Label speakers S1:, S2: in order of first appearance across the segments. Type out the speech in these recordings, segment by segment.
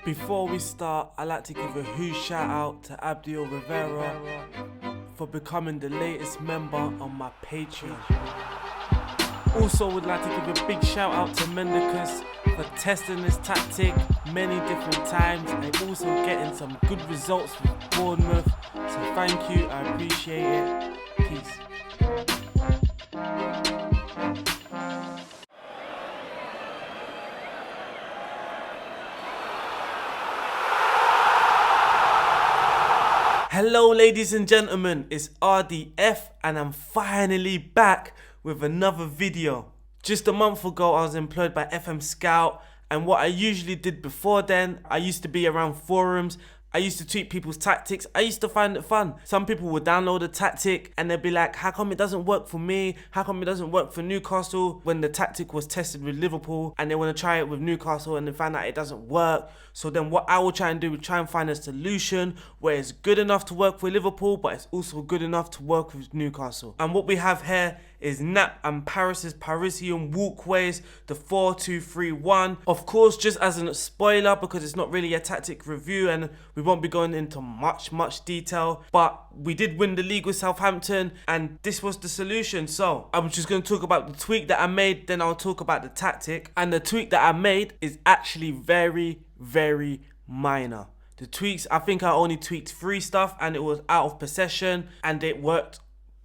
S1: Before we start, I'd like to give a huge shout out to Abdiel Rivera for becoming the latest member on my Patreon. Also would like to give a big shout out to Mendicus for testing this tactic many different times and also getting some good results with Bournemouth. So thank you, I appreciate it. Peace. Hello ladies and gentlemen, it's RDF and I'm finally back with another video. Just a month ago I was employed by FMSCOUT, and what I usually did before then, I used to be around forums, I used to tweak people's tactics, I used to find it fun. Some people would download a tactic and they'd be like, how come it doesn't work for me? How come it doesn't work for Newcastle? When the tactic was tested with Liverpool and they want to try it with Newcastle and they find out it doesn't work. So then what I will try and do is try and find a solution where it's good enough to work for Liverpool, but it's also good enough to work with Newcastle. And what we have here is Knap and Par1s Parisian walkways, the 4-2-3-1. Of course, just as a spoiler, because it's not really a tactic review and we won't be going into much detail, but we did win the league with Southampton and this was the solution. So I'm just going to talk about the tweak that I made, then I'll talk about the tactic. And the tweak that I made is actually very minor. The tweaks, I think I only tweaked 3 stuff and it was out of possession and it worked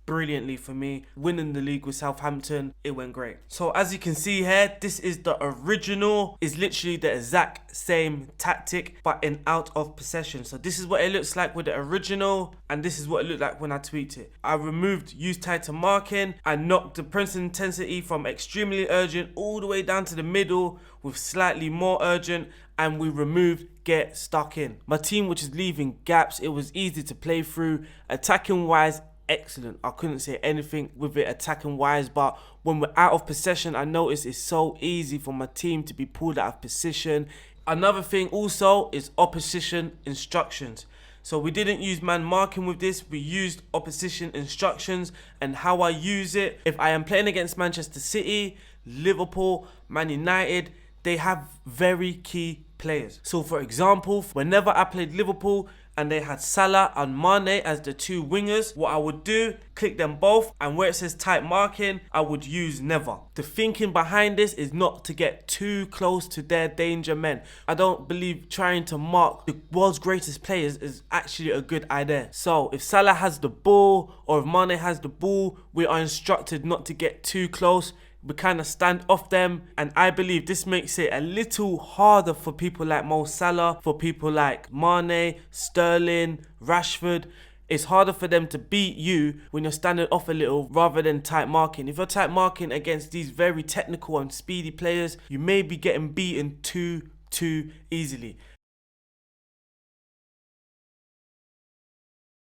S1: brilliantly for me. Winning the league with Southampton, it went great. So as you can see here, this is the original, is literally the exact same tactic but in out of possession. So this is what it looks like with the original and this is what it looked like when I tweaked it. I removed use tighter marking and knocked the press intensity from extremely urgent all the way down to the middle with slightly more urgent, and we removed get stuck in. My team, which is leaving gaps, it was easy to play through. Attacking wise, excellent. I couldn't say anything with it attacking wise, but when we're out of possession, I noticed it's so easy for my team to be pulled out of position. Another thing also is opposition instructions. So we didn't use man marking with this, we used opposition instructions. And how I use it, if I am playing against Manchester City, Liverpool, Man United, they have very key players. So for example, whenever I played Liverpool and they had Salah and Mane as the 2 wingers, what I would do, click them both, and where it says tight marking, I would use never. The thinking behind this is not to get too close to their danger men. I don't believe trying to mark the world's greatest players is actually a good idea. So if Salah has the ball or if Mane has the ball, we are instructed not to get too close. We kind of stand off them, and I believe this makes it a little harder for people like Mo Salah, for people like Mane, Sterling, Rashford. It's harder for them to beat you when you're standing off a little rather than tight marking. If you're tight marking against these very technical and speedy players, you may be getting beaten too easily.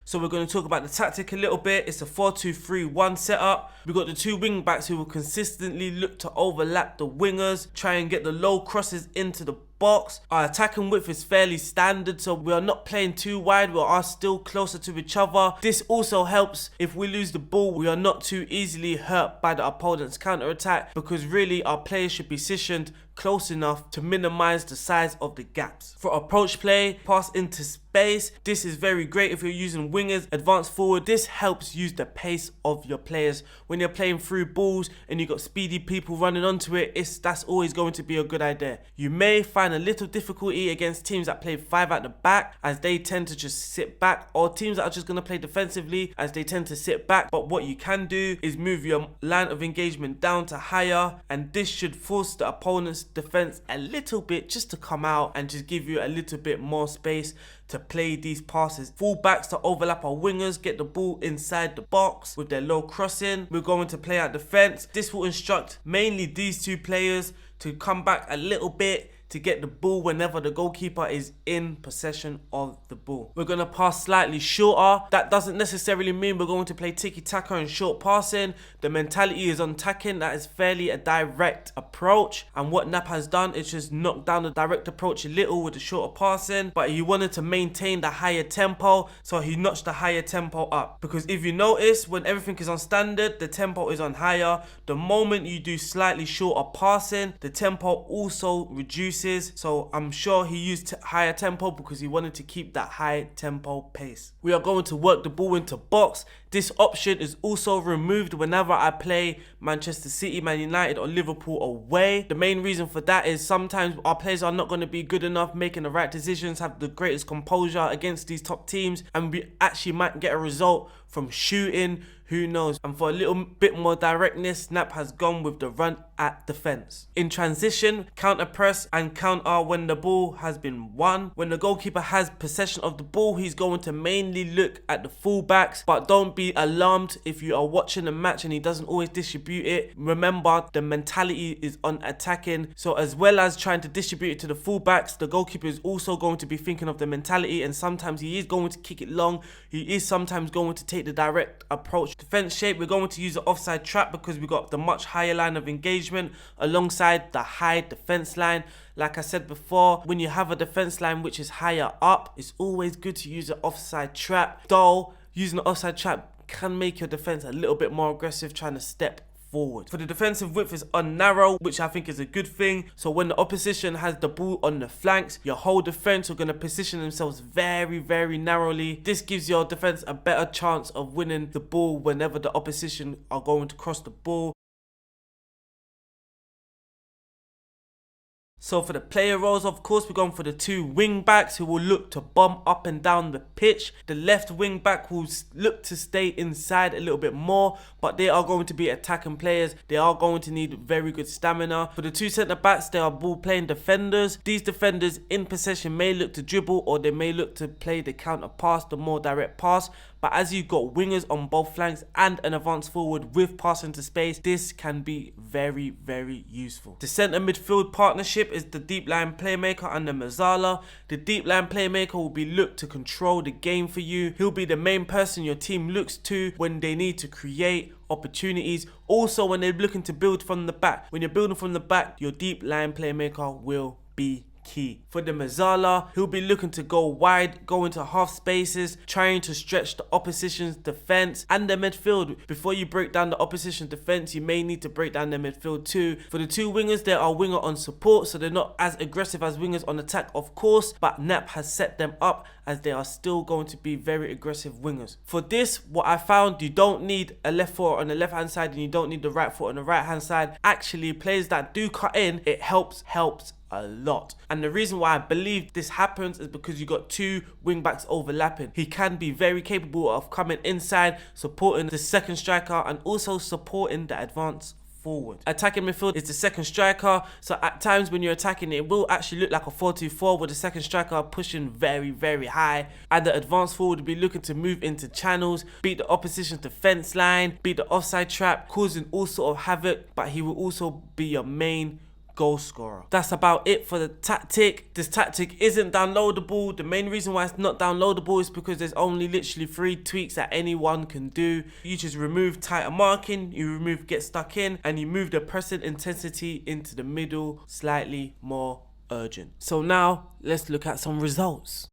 S1: So we're going to talk about the tactic a little bit. It's a 4-2-3-1 setup. We've got the 2 wing backs who will consistently look to overlap the wingers, try and get the low crosses into the box. Our attacking width is fairly standard, so we are not playing too wide, we are still closer to each other. This also helps if we lose the ball, we are not too easily hurt by the opponent's counter attack, because really our players should be positioned close enough to minimize the size of the gaps. For approach play, pass into space, this is very great if you're using wingers. Advance forward, this helps use the pace of your players. When you're playing through balls and you've got speedy people running onto it, that's always going to be a good idea. You may find a little difficulty against teams that play 5 at the back, as they tend to just sit back, or teams that are just going to play defensively as they tend to sit back. But what you can do is move your line of engagement down to higher, and this should force the opponent's defense a little bit just to come out and just give you a little bit more space to play these passes. Full backs to overlap our wingers, get the ball inside the box with their low crossing. We're going to play out defense. This will instruct mainly these 2 players to come back a little bit to get the ball whenever the goalkeeper is in possession of the ball. We're going to pass slightly shorter. That doesn't necessarily mean we're going to play tiki-taka and short passing. The mentality is on attacking. That is fairly a direct approach. And what Knap has done is just knock down the direct approach a little with the shorter passing. But he wanted to maintain the higher tempo, so he notched the higher tempo up. Because if you notice, when everything is on standard, the tempo is on higher. The moment you do slightly shorter passing, the tempo also reduces increases, so I'm sure he used higher tempo because he wanted to keep that high tempo pace. We are going to work the ball into box. This option is also removed whenever I play Manchester City, Man United or Liverpool away. The main reason for that is sometimes our players are not going to be good enough, making the right decisions, have the greatest composure against these top teams, and we actually might get a result from shooting, who knows. And for a little bit more directness, Knap has gone with the run at defense. In transition, counter press and counter when the ball has been won. When the goalkeeper has possession of the ball, he's going to mainly look at the fullbacks, but don't be alarmed if you are watching a match and he doesn't always distribute it. Remember, the mentality is on attacking, so as well as trying to distribute it to the fullbacks, the goalkeeper is also going to be thinking of the mentality, and sometimes he is going to kick it long, he is sometimes going to take the direct approach. Defense shape, we're going to use the offside trap because we got the much higher line of engagement alongside the high defense line. Like I said before, when you have a defense line which is higher up, it's always good to use an offside trap, though using the offside trap can make your defense a little bit more aggressive, trying to step forward. For the defensive width is unnarrow, which I think is a good thing. So when the opposition has the ball on the flanks, your whole defense are going to position themselves very, very narrowly. This gives your defense a better chance of winning the ball whenever the opposition are going to cross the ball. So for the player roles, of course, we're going for the two wing backs who will look to bomb up and down the pitch. The left wing back will look to stay inside a little bit more, but they are going to be attacking players. They are going to need very good stamina. For the two centre backs, they are ball playing defenders. These defenders in possession may look to dribble, or they may look to play the counter pass, the more direct pass. But as you've got wingers on both flanks and an advanced forward with pass into space, this can be very, very useful. The centre midfield partnership is the deep line playmaker and the Mazzala. The deep line playmaker will be looked to control the game for you. He'll be the main person your team looks to when they need to create opportunities. Also, when they're looking to build from the back. When you're building from the back, your deep line playmaker will be key. For the Mazzala, he'll be looking to go wide, go into half spaces, trying to stretch the opposition's defense and the midfield. Before you break down the opposition's defense, you may need to break down their midfield too. For the two wingers, they are winger on support, so they're not as aggressive as wingers on attack, of course, but Knap has set them up as they are still going to be very aggressive wingers. For this, what I found, you don't need a left foot on the left hand side and you don't need the right foot on the right hand side. Actually, players that do cut in, it helps a lot. And the reason why I believe this happens is because you got two wing backs overlapping. He can be very capable of coming inside, supporting the second striker and also supporting the advance forward. Attacking midfield is the second striker, so at times when you're attacking, it will actually look like a 4-2-4 with the second striker pushing very, very high, and the advanced forward will be looking to move into channels, beat the opposition's defense line, beat the offside trap, causing all sort of havoc, but he will also be your main goal scorer. That's about it for the tactic. This tactic isn't downloadable. The main reason why it's not downloadable is because there's only literally 3 tweaks that anyone can do. You just remove tighter marking, you remove get stuck in, and you move the pressing intensity into the middle, slightly more urgent. So now let's look at some results.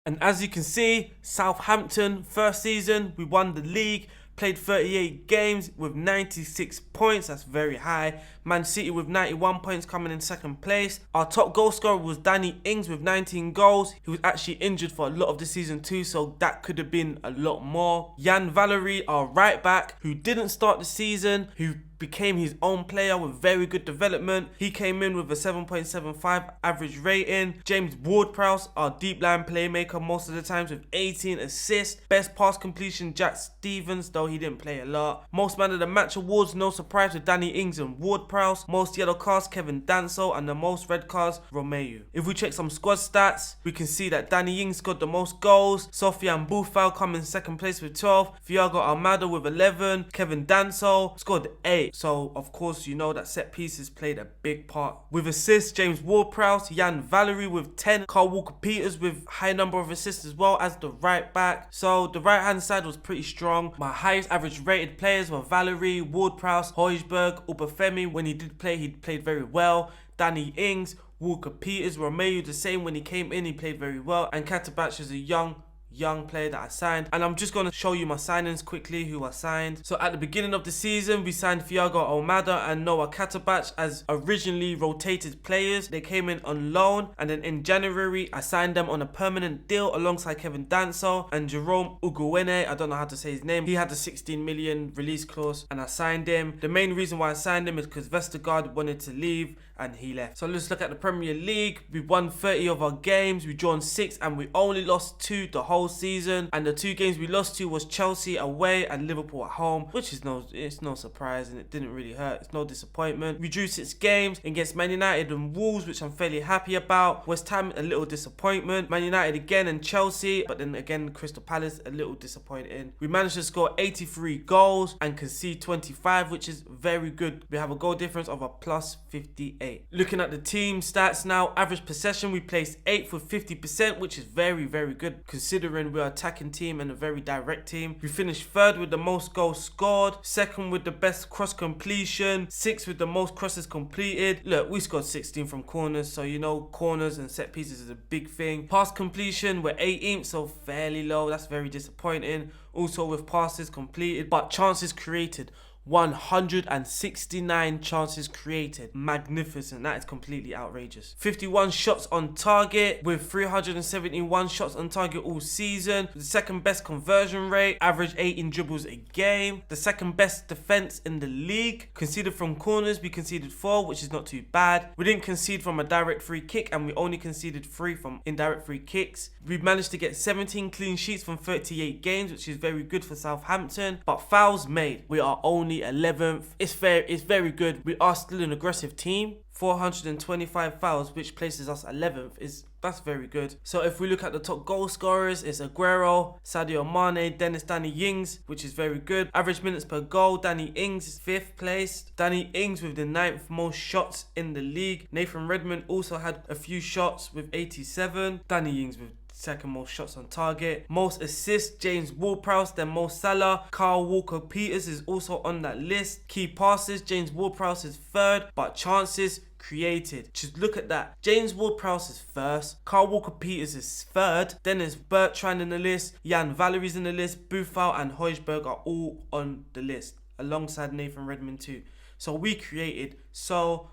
S1: And as you can see, Southampton, first season, we won the league. Played 38 games with 96 points, that's very high. Man City with 91 points coming in second place. Our top goal scorer was Danny Ings with 19 goals. He was actually injured for a lot of the season too, so that could have been a lot more. Jan Valery, our right back, who didn't start the season, who became his own player with very good development. He came in with a 7.75 average rating. James Ward-Prowse, our deep line playmaker most of the times with 18 assists. Best pass completion, Jack Stevens, though he didn't play a lot. Most man of the match awards, no surprise with Danny Ings and Ward-Prowse. Most yellow cards, Kevin Danso, and the most red cards, Romeu. If we check some squad stats, we can see that Danny Ings scored the most goals. Sofiane Boufal come in second place with 12. Thiago Almada with 11. Kevin Danso scored 8. So, of course, you know that set pieces played a big part. With assists, James Ward-Prowse, Jan Valery with 10, Carl Walker-Peters with high number of assists as well as the right back. So, the right-hand side was pretty strong. My highest average rated players were Valery, Ward-Prowse, Højbjerg, Ubafemi. When he did play, he played very well. Danny Ings, Walker-Peters, Romeu the same. When he came in, he played very well. And Katabac is a young young player that I signed. And I'm just going to show you my signings quickly, who I signed. So at the beginning of the season, we signed Thiago Almada and Noah Katabach as originally rotated players. They came in on loan, and then in January, I signed them on a permanent deal alongside Kevin Danso and Jerome Uguene. I don't know how to say his name. He had the 16 million release clause and I signed him. The main reason why I signed him is because Vestergaard wanted to leave and he left. So let's look at the Premier League. We won 30 of our games, we drawn 6, and we only lost 2 the whole season. And the 2 games we lost to was Chelsea away and Liverpool at home, which is no surprise, and it didn't really hurt. It's no disappointment. We drew 6 games against Man United and Wolves, which I'm fairly happy about. West Ham, a little disappointment. Man United again and Chelsea, but then again Crystal Palace, a little disappointing. We managed to score 83 goals and concede 25, which is very good. We have a goal difference of a plus 58. Looking at the team stats now, average possession, we placed 8th with 50%, which is very, very good considering we're an attacking team and a very direct team. We finished 3rd with the most goals scored, 2nd with the best cross completion, 6th with the most crosses completed. Look, we scored 16 from corners, so you know corners and set pieces is a big thing. Pass completion, we're 18th, so fairly low. That's very disappointing. Also with passes completed, but chances created, 169 chances created. Magnificent. That is completely outrageous. 51 shots on target with 371 shots on target all season. The 2nd best conversion rate, average 18 dribbles a game. The 2nd best defense in the league. Conceded from corners, we conceded 4, which is not too bad. We didn't concede from a direct free kick, and we only conceded 3 from indirect free kicks. We managed to get 17 clean sheets from 38 games, which is very good for Southampton. But fouls made, we are only 11th. It's very good. We are still an aggressive team. 425 fouls, which places us 11th. That's very good. So if we look at the top goal scorers, it's Aguero, Sadio Mane, Danny Ings, which is very good. Average minutes per goal, Danny Ings is 5th placed. Danny Ings with the 9th most shots in the league. Nathan Redmond also had a few shots with 87. Danny Ings with 2nd most shots on target. Most assists, James Ward-Prowse, then Mo Salah. Kyle Walker-Peters is also on that list. Key passes, James Ward-Prowse is 3rd, but chances created, just look at that. James Ward-Prowse is 1st, Kyle Walker-Peters is 3rd, then there's Bertrand in the list, Jan Valerie's in the list, Buffal and Højbjerg are all on the list, alongside Nathan Redmond too. So we created so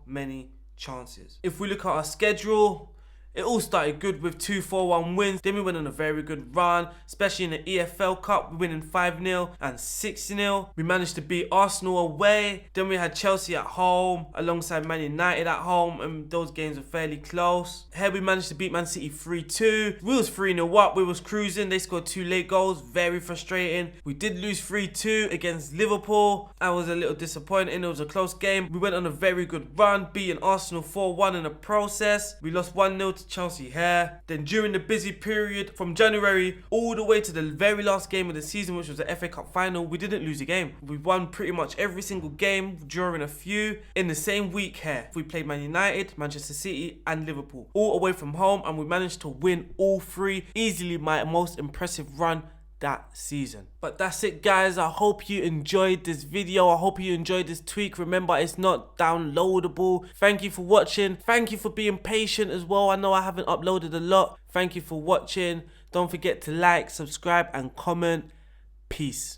S1: many chances. If we look at our schedule, it all started good with 2-4-1 wins. Then we went on a very good run, especially in the EFL Cup. We winning 5-0 and 6-0. We managed to beat Arsenal away. Then we had Chelsea at home alongside Man United at home, and those games were fairly close. Here we managed to beat Man City 3-2. We was 3-0 up. We was cruising. They scored 2 late goals. Very frustrating. We did lose 3-2 against Liverpool. I was a little disappointed. It was a close game. We went on a very good run, beating Arsenal 4-1 in the process. We lost 1-0 to Chelsea here. Then during the busy period from January all the way to the very last game of the season, which was the FA Cup final, we didn't lose a game. We won pretty much every single game, during a few in the same week here. We played Man United, Manchester City and Liverpool, all away from home, and we managed to win all 3. Easily my most impressive run that season. But that's it, guys. I hope you enjoyed this video. I hope you enjoyed this tweak. Remember, it's not downloadable. Thank you for watching. Thank you for being patient as well. I know I haven't uploaded a lot. Thank you for watching. Don't forget to like, subscribe and comment. Peace.